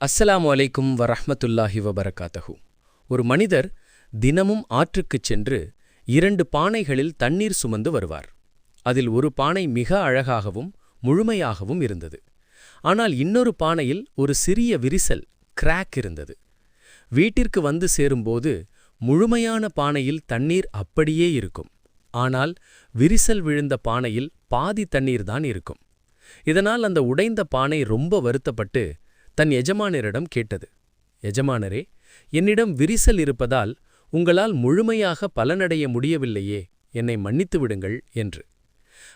அஸ்ஸலாமு அலைக்கும் வரஹ்மத்துல்லாஹி வபரகாத்தஹு. ஒரு மனிதர் தினமும் ஆற்றுக்குச் சென்று 2 பானைகளில் தண்ணீர் சுமந்து வருவார். அதில் ஒரு பானை மிக அழகாகவும் முழுமையாகவும் இருந்தது. ஆனால் இன்னொரு பானையில் ஒரு சிறிய விரிசல் கிராக் இருந்தது. வீட்டிற்கு வந்து சேரும்போது முழுமையான பானையில் தண்ணீர் அப்படியே இருக்கும். ஆனால் விரிசல் விழுந்த பானையில் பாதி தண்ணீர்தான் இருக்கும். இதனால் அந்த உடைந்த பானை ரொம்ப வருத்தப்பட்டு தன் எஜமானரிடம் கேட்டது. எஜமானரே, என்னிடம் விரிசல் இருப்பதால் உங்களால் முழுமையாக பலனடைய முடியவில்லையே, என்னை மன்னித்து விடுங்கள் என்று.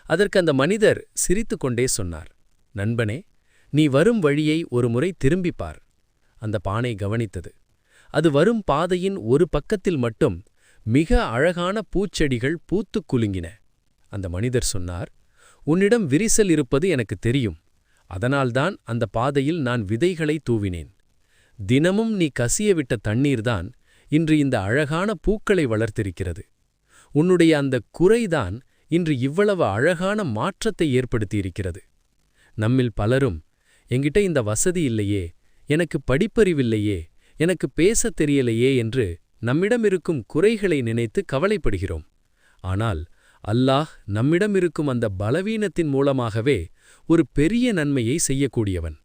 அதற்கு அந்த மனிதர் சிரித்துக்கொண்டே சொன்னார், நண்பனே, நீ வரும் வழியை ஒருமுறை திரும்பிப்பார். அந்த பானை கவனித்தது. அது வரும் பாதையின் ஒரு பக்கத்தில் மட்டும் மிக அழகான பூச்செடிகள் பூத்துக் குலுங்கின. அந்த மனிதர் சொன்னார், உன்னிடம் விரிசல் இருப்பது எனக்கு தெரியும். அதனால்தான் அந்த பாதையில் நான் விதைகளை தூவினேன். தினமும் நீ கசியவிட்ட தண்ணீர்தான் இன்று இந்த அழகான பூக்களை வளர்த்திருக்கிறது. உன்னுடைய அந்த குறைதான் இன்று இவ்வளவு அழகான மாற்றத்தை ஏற்படுத்தியிருக்கிறது. நம்மில் பலரும், என்கிட்ட இந்த வசதி இல்லையே, எனக்கு படிப்பறிவில்லையே, எனக்கு பேசத் தெரியலையே என்று நம்மிடமிருக்கும் குறைகளை நினைத்து கவலைப்படுகிறோம். ஆனால் அல்லாஹ் நம்மிடமிருக்கும் அந்த பலவீனத்தின் மூலமாகவே ஒரு பெரிய நன்மையை செய்யக்கூடியவன்.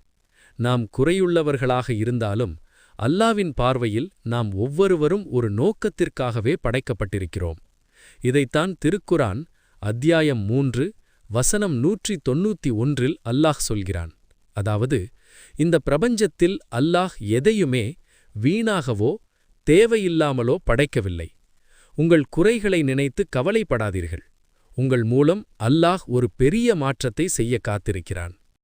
நாம் குறையுள்ளவர்களாக இருந்தாலும் அல்லாவின் பார்வையில் நாம் ஒவ்வொருவரும் ஒரு நோக்கத்திற்காகவே படைக்கப்பட்டிருக்கிறோம். இதைத்தான் திருக்குரான் அத்தியாயம் 3 வசனம் 191 அல்லாஹ் சொல்கிறான். அதாவது, இந்த பிரபஞ்சத்தில் அல்லாஹ் எதையுமே வீணாகவோ தேவையில்லாமலோ படைக்கவில்லை. உங்கள் குறைகளை நினைத்து கவலைப்படாதீர்கள். உங்கள் மூலம் அல்லாஹ் ஒரு பெரிய மாற்றத்தை செய்ய காத்திருக்கிறான்.